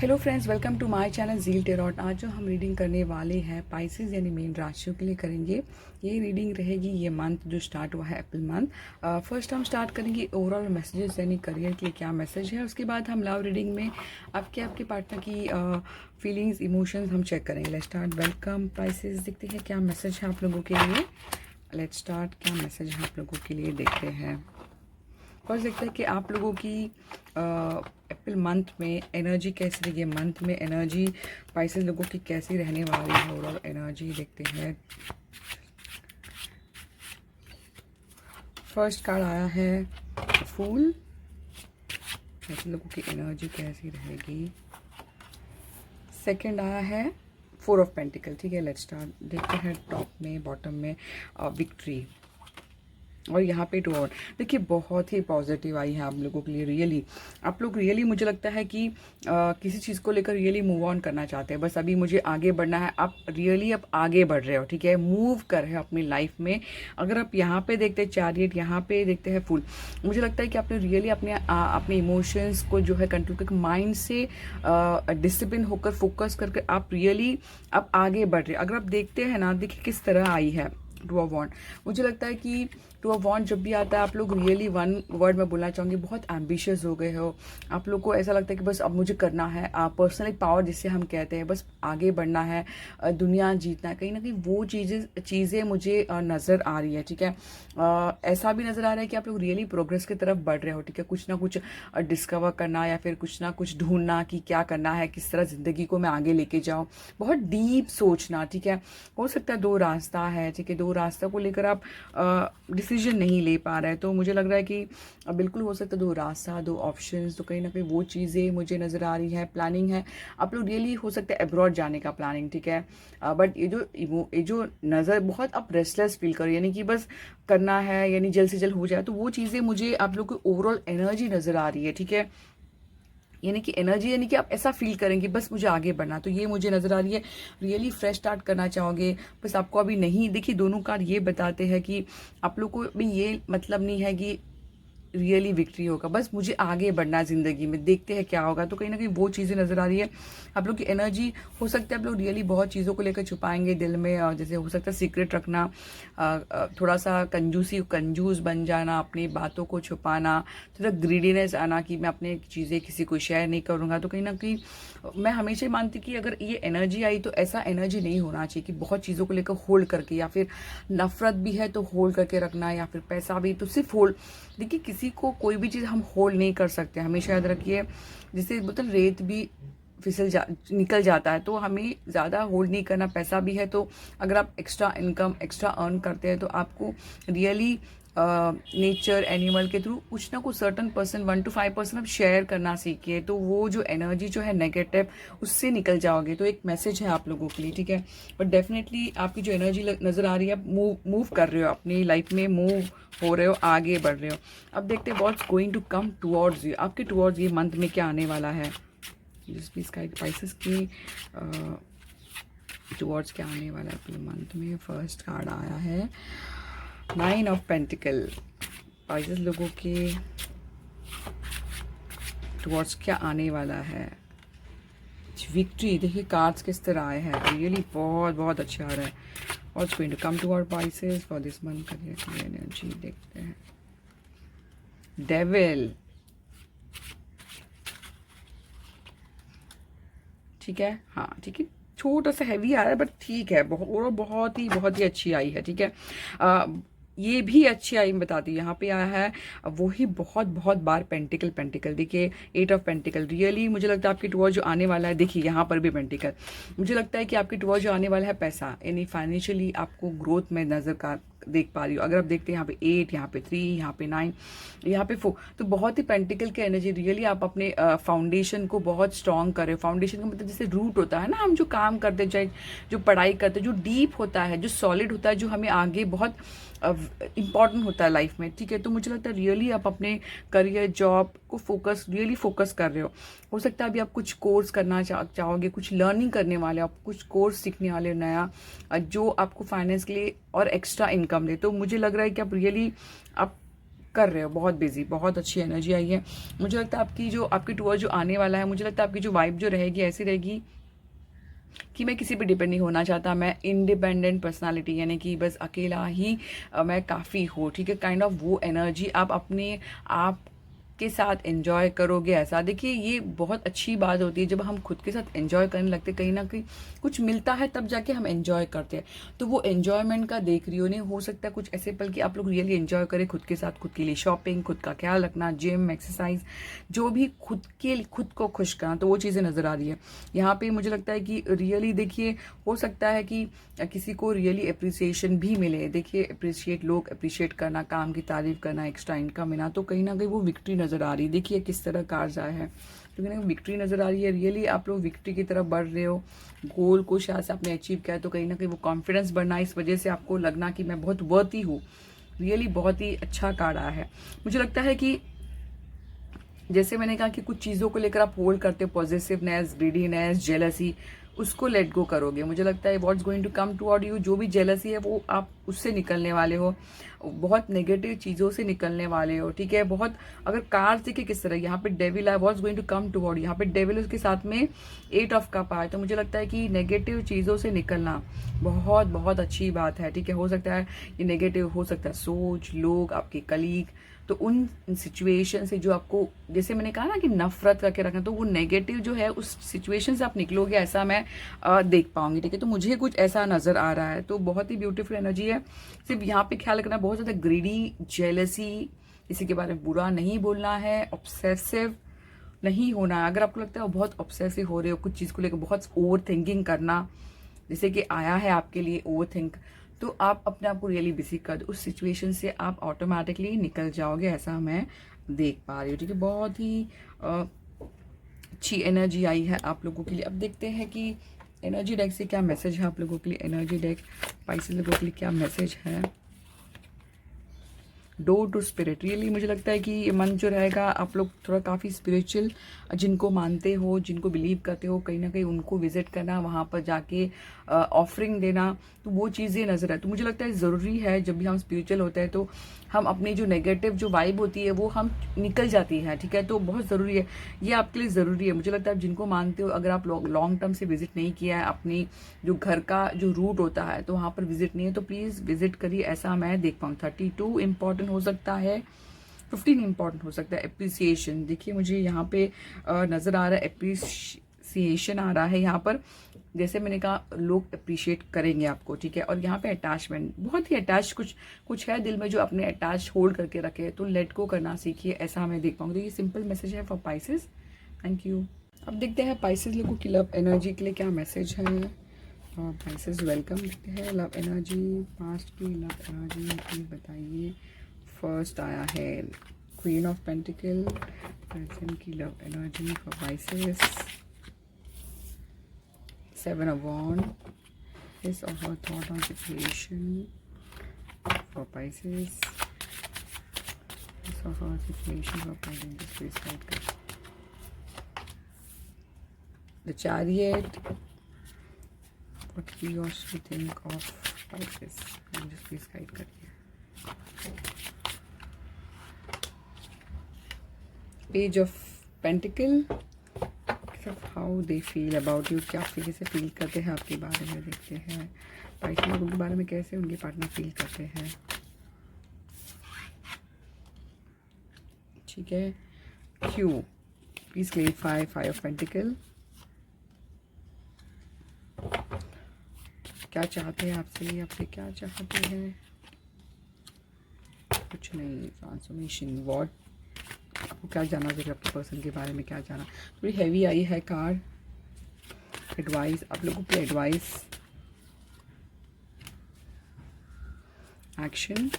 Hello friends, welcome to my channel Zeal Tarot. आज जो हम रीडिंग करने वाले हैं पाइसेस यानी मेन राशियों के लिए करेंगे। ये रीडिंग रहेगी ये मंथ जो स्टार्ट हुआ है अप्रैल मंथ। फर्स्ट हम स्टार्ट करेंगे ओवरऑल मैसेजेस यानी करियर के लिए क्या मैसेज है। उसके बाद हम लव रीडिंग में आपके पार्टनर की फीलिंग्स इमोशंस हम चेक करेंगे। Let's start. वेलकम पाइसेस, देखते हैं क्या मैसेज है आप लोगों के लिए। लेट्स स्टार्ट, क्या मैसेज है आप लोगों के लिए देखते हैं। फर्स्ट देखते हैं कि आप लोगों की अप्रैल मंथ में एनर्जी कैसी रही है। मंथ में एनर्जी पाइसेस लोगों की कैसी रहने वाली है। ओवरऑल एनर्जी देखते हैं। फर्स्ट कार्ड आया है फूल। ऐसे लोगों की एनर्जी कैसी रहेगी। सेकंड आया है 4 ऑफ पेंटिकल। ठीक है, लेट्स स्टार्ट। देखते हैं टॉप में बॉटम में विक्ट्री और यहाँ पे 2 और। देखिए बहुत ही पॉजिटिव आई है आप लोगों के लिए। रियली आप लोग रियली मुझे लगता है कि किसी चीज़ को लेकर रियली मूव ऑन करना चाहते हैं। बस अभी मुझे आगे बढ़ना है। आप रियली अब आगे बढ़ रहे हो, ठीक है, मूव कर रहे हो अपनी लाइफ में। अगर आप यहाँ पे देखते हैं चैरियट, यहाँ पे देखते हैं फूल, मुझे लगता है कि आपने रियली अपने इमोशंस को जो है कंट्रोल करके माइंड से डिसिप्लिन होकर फोकस करके आप रियली अब आगे बढ़ रहे हैं। अगर आप देखते हैं ना, देखिए किस तरह आई है 2 ऑफ वॉन्ड। मुझे लगता है कि 2 ऑफ वॉन्ड जब भी आता है आप लोग रियली वन वर्ड में बोलना चाहूँगी, बहुत एम्बिशियस हो गए हो। आप लोग को ऐसा लगता है कि बस अब मुझे करना है, पर्सनली पावर जिसे हम कहते हैं, बस आगे बढ़ना है, दुनिया जीतना है। कहीं ना कहीं वो चीज़ें मुझे नज़र आ रही है। ठीक है, ऐसा भी नज़र आ रहा है कि आप लोग रियली प्रोग्रेस की तरफ बढ़ रहे हो। ठीक है, कुछ ना कुछ डिस्कवर करना या फिर कुछ ना कुछ ढूंढना कि क्या करना है, किस तरह ज़िंदगी को मैं आगे लेके जाऊँ। बहुत डीप सोचना। ठीक है, हो सकता है 2 रास्ता है। ठीक है, 2 रास्ता को लेकर आप डिसीजन नहीं ले पा रहे हैं। तो मुझे लग रहा है कि बिल्कुल हो सकता है 2 रास्ता, 2 ऑप्शंस। तो कहीं ना कहीं वो चीज़ें मुझे नज़र आ रही है। प्लानिंग है आप लोग रियली, हो सकता है अब्रॉड जाने का प्लानिंग। ठीक है, बट ये जो नज़र बहुत आप रेस्टलेस फील करो, यानी कि बस करना है यानी जल्द से जल्द हो जाए। तो वो चीज़ें मुझे आप लोग की ओवरऑल एनर्जी नज़र आ रही है। ठीक है, यानी कि आप ऐसा फील करेंगे बस मुझे आगे बढ़ना। तो ये मुझे नज़र आ रही है। रियली फ्रेश स्टार्ट करना चाहोगे, बस आपको अभी नहीं। देखिए दोनों कार्ड ये बताते हैं कि आप लोग को भी ये मतलब नहीं है कि रियली विक्ट्री होगा, बस मुझे आगे बढ़ना है ज़िंदगी में, देखते हैं क्या होगा। तो कहीं ना कहीं वो चीज़ें नज़र आ रही है। आप लोग की एनर्जी, हो सकता है आप लोग रियली बहुत चीज़ों को लेकर छुपाएंगे दिल में, और जैसे हो सकता है सीक्रेट रखना, थोड़ा सा कंजूस बन जाना, अपनी बातों को छुपाना, थोड़ा ग्रीडीनेस आना कि मैं अपने चीज़ें किसी को शेयर नहीं करूँगा। तो कहीं ना कहीं मैं हमेशा ही मानती कि अगर ये एनर्जी आई तो ऐसा एनर्जी नहीं होना चाहिए कि बहुत चीज़ों को लेकर होल्ड करके, या फिर नफरत भी है तो होल्ड करके रखना, या फिर पैसा भी तो सिर्फ होल्ड। देखिए किसी को कोई भी चीज़ हम होल्ड नहीं कर सकते, हमेशा याद रखिए। जैसे बोलते रेत भी निकल जाता है, तो हमें ज़्यादा होल्ड नहीं करना। पैसा भी है तो अगर आप एक्स्ट्रा इनकम एक्स्ट्रा अर्न करते हैं तो आपको रियली नेचर एनिमल के थ्रू कुछ ना कुछ सर्टन परसेंट 1 to 5% आप शेयर करना सीखिए। तो वो जो एनर्जी जो है नेगेटिव, उससे निकल जाओगे। तो एक मैसेज है आप लोगों के लिए। ठीक है, बट डेफिनेटली आपकी जो एनर्जी नज़र आ रही है, आप मूव कर रहे हो अपनी लाइफ में, मूव हो रहे हो, आगे बढ़ रहे हो। अब देखते हैं what's going to come towards you. आपके टुवर्ड्स ये मंथ में क्या आने वाला है। प्लीज स्पाइसेस की टुवर्ड्स क्या आने वाला है अपने मंथ में। फर्स्ट कार्ड आया है 9 ऑफ पेंटिकल। स्पाइसेस लोगों के टुवर्ड्स क्या आने वाला है। विक्ट्री, देखिए कार्ड्स किस तरह आए हैं। रियली बहुत बहुत अच्छा आ रहा है। What's going to come toward Pisces for this month. Career की एनर्जी देखते हैं। डेविल, ठीक है, हाँ ठीक है, छोटा सा हैवी आ रहा है बट ठीक है, बहुत ही अच्छी आई है। ठीक है, ये भी अच्छी आई, मैं बताती हूँ। यहाँ पे आया है वही बहुत बार पेंटिकल पेंटिकल। देखिए 8 ऑफ पेंटिकल। रियली मुझे लगता है आपकी टुवर्ड जो आने वाला है, देखिए यहाँ पर भी पेंटिकल। मुझे लगता है कि आपकी टुवर्ड जो आने वाला है पैसा, यानी फाइनेंशियली आपको ग्रोथ में नजर का देख पा रही हूँ। अगर आप देखते हैं यहाँ पे 8, यहाँ पे 3, यहाँ पे 9, यहाँ पे 4, तो बहुत ही पेंटिकल की एनर्जी। रियली आप अपने फाउंडेशन को बहुत स्ट्रॉन्ग कर रहे हो। फाउंडेशन का मतलब जैसे रूट होता है ना, हम जो काम करते हैं, जो पढ़ाई करते हैं, जो डीप होता है, जो सॉलिड होता है, जो हमें आगे बहुत इम्पॉर्टेंट होता है लाइफ में। ठीक है, तो मुझे लगता है रियली आप अपने करियर जॉब को रियली फोकस कर रहे हो सकता है अभी आप कुछ कोर्स करना चाहोगे, कुछ लर्निंग करने वाले हो, आप कुछ कोर्स सीखने वाले हो नया, जो आपको फाइनेंस के लिए और एक्स्ट्रा इनकम दे। तो मुझे लग रहा है कि आप रियली आप कर रहे हो, बहुत बिजी, बहुत अच्छी एनर्जी आई है। मुझे लगता है आपकी टूर जो आने वाला है, मुझे लगता है आपकी जो वाइब जो रहेगी ऐसी रहेगी कि मैं किसी पे डिपेंड नहीं होना चाहता, मैं इंडिपेंडेंट पर्सनालिटी, यानी कि बस अकेला ही मैं काफ़ी हूँ, ठीक है, काइंड ऑफ वो एनर्जी आप अपने आप के साथ एंजॉय करोगे। ऐसा देखिए, ये बहुत अच्छी बात होती है जब हम खुद के साथ एंजॉय करने लगते, कहीं ना कहीं कुछ मिलता है तब जाके हम एंजॉय करते हैं। तो वो एंजॉयमेंट का देख रही हो, नहीं हो सकता कुछ ऐसे पल कि आप लोग रियली एंजॉय करें खुद के साथ, खुद के लिए शॉपिंग, खुद का ख्याल रखना, जिम, एक्सरसाइज, जो भी खुद को खुश करना, तो वो चीज़ें नज़र आ रही है यहाँ पे। मुझे लगता है कि रियली देखिए, हो सकता है कि किसी को रियली अप्रिसिएशन भी मिले। देखिए, लोग अप्रिशिएट करना, काम की तारीफ करना, एक्स्ट्रा इनकम मिलना, तो कहीं ना कहीं वो विक्ट्री नज़र आ रही है। देखिए किस तरह कार्ड्स आया है, तो कहीं ना विक्ट्री नज़र आ रही है। रियली आप लोग विक्ट्री की तरफ बढ़ रहे हो, गोल को शायद से आपने अचीव किया है, तो कहीं ना कहीं वो कॉन्फिडेंस बढ़ना, इस वजह से आपको लगना कि मैं बहुत वर्दी हूँ। रियली बहुत ही अच्छा कार्ड आया है। मुझे लगता है कि जैसे मैंने कहा कि कुछ चीज़ों को लेकर आप होल्ड करते हो, पॉजिटिवनेस, ग्रीडीनेस, जेलसी, उसको लेट गो करोगे। मुझे लगता है what's going to come toward you, जो भी जेलसी है वो आप उससे निकलने वाले हो, बहुत नेगेटिव चीज़ों से निकलने वाले हो, ठीक है। बहुत, अगर कार्ड्स देखिए किस तरह, यहाँ पे डेविल है, what's going to come toward, यहाँ पे डेविल उसके साथ में 8 ऑफ कप आया, तो मुझे लगता है कि नेगेटिव चीज़ों से निकलना बहुत बहुत अच्छी बात है, ठीक है। हो सकता है ये नेगेटिव, हो सकता है सोच, लोग, आपके कलीग, तो उन सिचुएशन से जो आपको, जैसे मैंने कहा ना कि नफरत करके रखना, तो वो नेगेटिव जो है उस सिचुएशन से आप निकलोगे, ऐसा मैं देख पाऊंगी, ठीक है। तो मुझे कुछ ऐसा नजर आ रहा है, तो बहुत ही ब्यूटीफुल एनर्जी है। सिर्फ यहाँ पे ख्याल रखना, बहुत ज़्यादा ग्रीडी, जेलसी, किसी के बारे में बुरा नहीं बोलना है, ऑब्सेसिव नहीं होना है। अगर आपको लगता है वो बहुत ऑब्सेसिव हो रहे हो कुछ चीज़ को लेकर, बहुत ओवर थिंकिंग करना, जैसे कि आया है आपके लिए ओवर थिंक, तो आप अपने आप को रियली बिजी कर दो, उस सिचुएशन से आप ऑटोमेटिकली निकल जाओगे, ऐसा मैं देख पा रही हूँ, ठीक है। बहुत ही अच्छी एनर्जी आई है आप लोगों के लिए। अब देखते हैं कि एनर्जी डेक से क्या मैसेज है आप लोगों के लिए। एनर्जी डेक स्पाइसेस लोगों के लिए क्या मैसेज है। डोर टू स्पिरिट, रियली मुझे लगता है कि ये मन जो रहेगा, आप लोग थोड़ा काफ़ी स्पिरिचुअल, जिनको मानते हो, जिनको बिलीव करते हो, कहीं ना कहीं उनको विजिट करना, वहाँ पर जाके ऑफरिंग देना, तो वो चीज़ें नज़र है। तो मुझे लगता है ज़रूरी है, जब भी हम स्पिरिचुअल होते हैं तो हम अपनी जो नेगेटिव जो वाइब होती है वो हम निकल जाती है, ठीक है। तो बहुत ज़रूरी है, ये आपके लिए ज़रूरी है। मुझे लगता है आप जिनको मानते हो, अगर आप लॉन्ग टर्म से विजिट नहीं किया है, अपनी जो घर का जो रूट होता है तो वहाँ पर विजिट नहीं है, तो प्लीज़ विजिट करिए, ऐसा मैं देख पाऊँ। 32 इम्पॉर्टेंट हो सकता है, 15 इम्पॉर्टेंट हो सकता है। एप्रिसिएशन, देखिए मुझे यहाँ पे नज़र आ रहा है, एप्रिसिएशन आ रहा है यहाँ पर, जैसे मैंने कहा लोग अप्रिशिएट करेंगे आपको, ठीक है। और यहाँ पे अटैचमेंट, बहुत ही अटैच कुछ है दिल में जो अपने अटैच होल्ड करके रखे, तो लेट गो करना सीखिए, ऐसा मैं देख पाऊंगी। ये सिंपल मैसेज है फॉर पाइसेस। Thank you. अब देखते हैं पाइसेस लोगों की लव एनर्जी के लिए क्या मैसेज है। पाइसेस वेलकम, देखते हैं लव एनर्जी, पास्ट की लव एनर्जी प्लीज बताइए। फर्स्ट आया है क्वीन ऑफ पेंटिकल, प्रेजेंट की love energy for Pisces. 7 of Wands, his or her thought on situation for Pisces. His or her situation for Pisces. Just please guide. The Chariot. What he or she think of Pisces. And just please guide करिए. Page of Pentacle. How they feel about you, क्या कैसे feel करते हैं आपके बारे में, देखते हैं पार्टनर लोगों के बारे में कैसे उनके पार्टनर फील करते हैं, ठीक है। Q, please clarify 5 of pentacle, क्या चाहते हैं आपसे क्या चाहते हैं, कुछ नहीं। ट्रांसफॉर्मेशन, व्हाट, आपको क्या जानना चाहिए आपके पर्सन के बारे में, क्या जाना। थोड़ी हैवी आई है कार्ड। एडवाइस, आप लोगों की एडवाइस, एक्शन,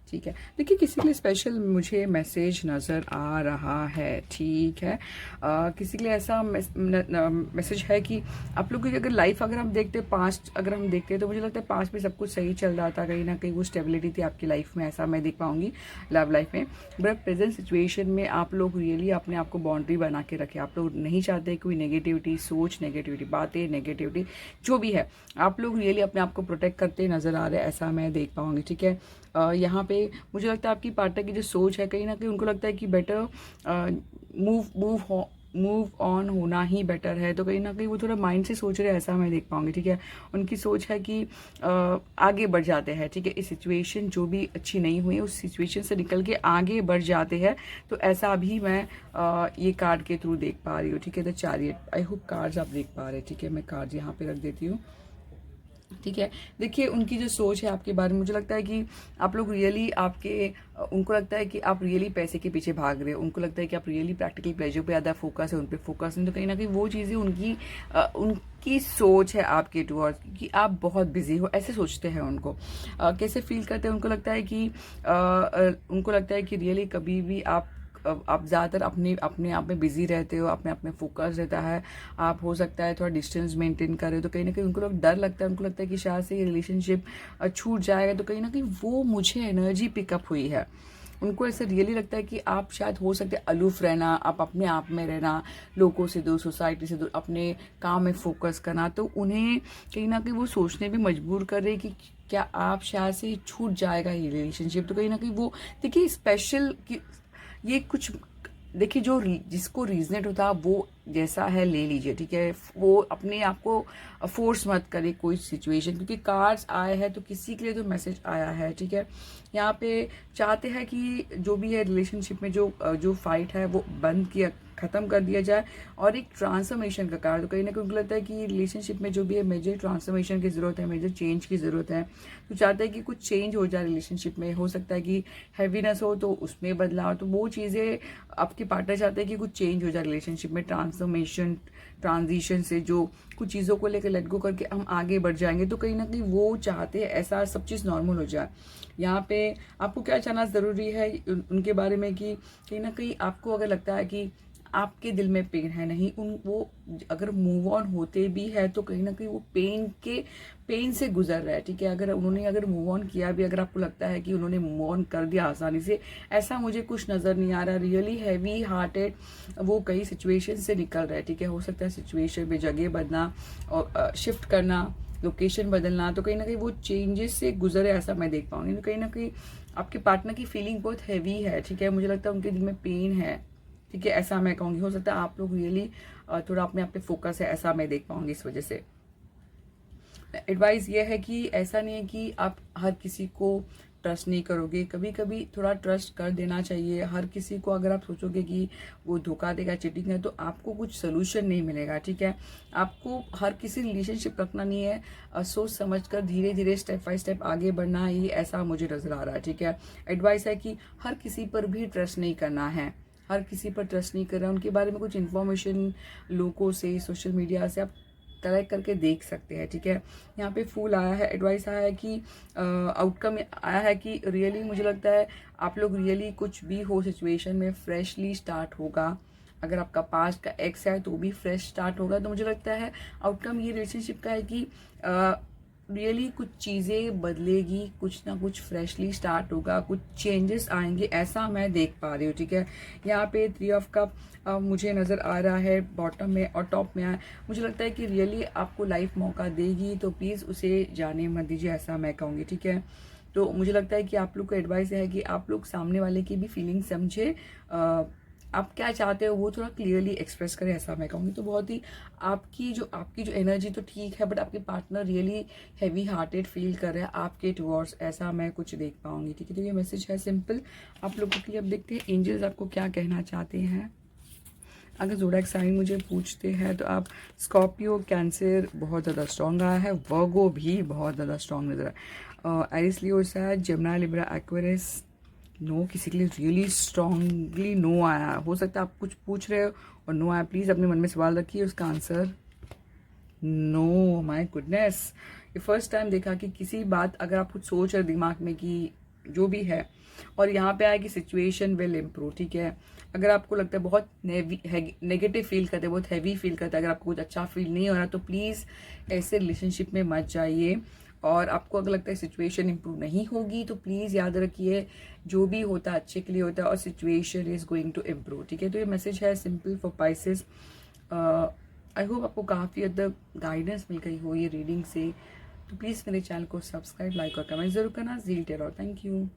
ठीक है। देखिए किसी के लिए स्पेशल मुझे मैसेज नज़र आ रहा है, ठीक है। किसी के लिए ऐसा मैसेज है कि आप लोग की अगर लाइफ अगर हम देखते पास्ट अगर हम देखते हैं तो मुझे लगता है पास्ट में सब कुछ सही चल रहा था, कहीं ना कहीं वो स्टेबिलिटी थी आपकी लाइफ में, ऐसा मैं देख पाऊंगी लव लाइफ में। बट प्रेजेंट सिचुएशन में आप लोग रियली अपने आप को बाउंड्री बना के रखें। आप लोग नहीं चाहते कोई नेगेटिविटी सोच, नेगेटिविटी बातें, नेगेटिविटी जो भी है, आप लोग रियली अपने आप को प्रोटेक्ट करते नजर आ रहे हैं, ऐसा मैं देख पाऊंगी, ठीक है। यहाँ पे मुझे लगता है आपकी पार्टनर की जो सोच है कहीं ना कहीं उनको लगता है कि बेटर मूव ऑन होना ही बेटर है, तो कहीं ना कहीं वो थोड़ा माइंड से सोच रहे हैं, ऐसा मैं देख पाऊंगी, ठीक है। उनकी सोच है कि आगे बढ़ जाते हैं, ठीक है। इस सिचुएशन जो भी अच्छी नहीं हुई उस सिचुएशन से निकल के आगे बढ़ जाते हैं, तो ऐसा भी मैं ये कार्ड के थ्रू देख पा रही हूँ, ठीक है। The chariot, I hope cards आप देख पा रहे हैं, ठीक है। मैं कार्ड यहाँ पे रख देती हूँ, ठीक है। देखिए उनकी जो सोच है आपके बारे में, मुझे लगता है कि आप लोग रियली उनको लगता है कि आप रियली पैसे के पीछे भाग रहे हो, उनको लगता है कि आप रियली प्रैक्टिकल प्लेजर पे ज़्यादा फोकस है, उन पे फोकस नहीं, तो कहीं ना कहीं वो चीज़ें उनकी सोच है आपके टुवर्ड्स कि आप बहुत बिजी हो, ऐसे सोचते हैं। उनको कैसे फील करते हैं, उनको लगता है कि रियली कभी भी आप ज़्यादातर अपने आप में बिजी रहते हो, अपने आप में फोकस रहता है, आप हो सकता है थोड़ा डिस्टेंस मेंटेन कर रहे हो, तो कहीं ना कहीं उनको डर लगता है, उनको लगता है कि शायद से ये रिलेशनशिप छूट जाएगा, तो कहीं ना कहीं वो मुझे एनर्जी पिकअप हुई है। उनको ऐसे रियली लगता है कि आप शायद हो सकते अलूफ रहना, आप अपने आप में रहना, लोगों से दूर, सोसाइटी से दूर, अपने काम में फोकस करना, तो उन्हें कहीं ना कहीं वो सोचने भी मजबूर कर रहे कि क्या आप शायद से छूट जाएगा ये रिलेशनशिप, तो कहीं ना कहीं वो देखिए स्पेशल ये कुछ देखिए जो जिसको रीजनेट होता है वो जैसा है ले लीजिए, ठीक है। वो अपने आप को फोर्स मत करे कोई सिचुएशन, क्योंकि कार्ड्स आए हैं तो किसी के लिए तो मैसेज आया है, ठीक है। यहाँ पे चाहते हैं कि जो भी है रिलेशनशिप में जो फाइट है वो बंद किया, खत्म कर दिया जाए, और एक ट्रांसफॉर्मेशन का कार्ड, तो कहीं ना कहीं उनको लगता है कि रिलेशनशिप में जो भी है मेजर ट्रांसफॉर्मेशन की जरूरत है, मेजर चेंज की जरूरत है, तो चाहते हैं कि कुछ चेंज हो जाए रिलेशनशिप में। हो सकता है कि हैवीनेस हो तो उसमें बदलाव, तो वो चीज़ें आपके पार्टनर चाहते हैं कि कुछ चेंज हो जाए रिलेशनशिप में, ट्रांजिशन से जो कुछ चीज़ों को लेकर लेट गो करके हम आगे बढ़ जाएंगे, तो कहीं ना कहीं वो चाहते हैं ऐसा सब चीज़ नॉर्मल हो जाए। यहाँ पे आपको क्या जानना ज़रूरी है उनके बारे में कि कहीं ना कहीं आपको अगर लगता है कि आपके दिल में पेन है, नहीं वो अगर मूव ऑन होते भी है तो कहीं ना कहीं वो पेन से गुजर रहा है, ठीक है। अगर मूव ऑन किया भी, अगर आपको लगता है कि उन्होंने मूव ऑन कर दिया आसानी से, ऐसा मुझे कुछ नज़र नहीं आ रहा। रियली हैवी हार्टेड वो कई सिचुएशन से निकल रहा है, ठीक है। हो सकता है सिचुएशन में जगह बदलना और शिफ्ट करना, लोकेशन बदलना, तो कहीं ना कहीं वो चेंजेस से गुजरे, ऐसा मैं देख पाऊंगी। तो कहीं ना कहीं आपके पार्टनर की फीलिंग बहुत हैवी है, ठीक है। मुझे लगता है उनके दिल में पेन है, ठीक है, ऐसा मैं कहूँगी। हो सकता है आप लोग रियली थोड़ा अपने आप पे फोकस है, ऐसा मैं देख पाऊंगी इस वजह से। एडवाइस ये है कि ऐसा नहीं है कि आप हर किसी को ट्रस्ट नहीं करोगे, कभी कभी थोड़ा ट्रस्ट कर देना चाहिए। हर किसी को अगर आप सोचोगे कि वो धोखा देगा, चीटिंग है, तो आपको कुछ सोल्यूशन नहीं मिलेगा, ठीक है। आपको हर किसी रिलेशनशिप रखना नहीं है, सोच समझ कर धीरे धीरे स्टेप बाय स्टेप आगे बढ़ना ही, ऐसा मुझे नजर आ रहा है, ठीक है। एडवाइस है कि हर किसी पर भी ट्रस्ट नहीं करना है, हर किसी पर ट्रस्ट नहीं कर रहा है। उनके बारे में कुछ इन्फॉर्मेशन लोगों से, सोशल मीडिया से आप कलेक्ट करके देख सकते हैं, ठीक है। यहाँ पे फूल आया है, एडवाइस आया है कि आउटकम आया है कि रियली मुझे लगता है आप लोग रियली कुछ भी हो सिचुएशन में फ्रेशली स्टार्ट होगा। अगर आपका पास्ट का एक्स है तो भी फ्रेश स्टार्ट होगा, तो मुझे लगता है आउटकम ये रिलेशनशिप का है कि रियली कुछ चीज़ें बदलेगी, कुछ ना कुछ फ्रेशली स्टार्ट होगा, कुछ चेंजेस आएंगे, ऐसा मैं देख पा रही हूँ, ठीक है। यहाँ पे 3 ऑफ कप मुझे नज़र आ रहा है बॉटम में और टॉप में आया। मुझे लगता है कि रियली आपको लाइफ मौका देगी, तो प्लीज़ उसे जाने मत दीजिए, ऐसा मैं कहूँगी, ठीक है। तो मुझे लगता है कि आप लोग को एडवाइस है कि आप लोग सामने वाले की भी फीलिंग समझे, आप क्या चाहते हो वो थोड़ा क्लियरली एक्सप्रेस करें, ऐसा मैं कहूँगी। तो बहुत ही आपकी जो एनर्जी तो ठीक है, बट आपके partner really heavy hearted feel कर रहे हैं आपके टुवर्ड्स, ऐसा मैं कुछ देख पाऊंगी, ठीक है। तो ये मैसेज है सिंपल आप लोगों के लिए। अब देखते हैं एंजल्स आपको क्या कहना चाहते हैं। अगर ज़ोडिएक साइन मुझे पूछते हैं तो आप स्कॉर्पियो, कैंसर बहुत ज़्यादा स्ट्रॉन्ग आया है, वर्गो भी बहुत ज़्यादा स्ट्रॉन्ग नजर है, एरिस, लियो, सैज, जेमिनी, लिब्रा, एक्वेरियस, नो। किसी के लिए रियली स्ट्रांगली नो आया। हो सकता है आप कुछ पूछ रहे हो और नो आया, प्लीज़ अपने मन में सवाल रखिए, उसका आंसर नो। माय गुडनेस, ये फर्स्ट टाइम देखा कि किसी बात अगर आप कुछ सोच रहे दिमाग में कि जो भी है। और यहाँ पे आए कि सिचुएशन विल इम्प्रूव, ठीक है। अगर आपको लगता है बहुत नेगेटिव फील करते हैं, बहुत हैवी फील करते हैं, अगर आपको कुछ अच्छा फील नहीं हो रहा तो प्लीज़ ऐसे रिलेशनशिप में मत जाइए। और आपको अगर लगता है सिचुएशन इम्प्रूव नहीं होगी तो प्लीज़ याद रखिए जो भी होता है अच्छे के लिए होता है और situation is going to improve, ठीक है। तो ये मैसेज है simple for Pisces. I hope आपको काफ़ी हद तक गाइडेंस मिल गई हो ये रीडिंग से। तो प्लीज़ मेरे चैनल को सब्सक्राइब, लाइक और कमेंट जरूर करना। Zeal terror, thank you.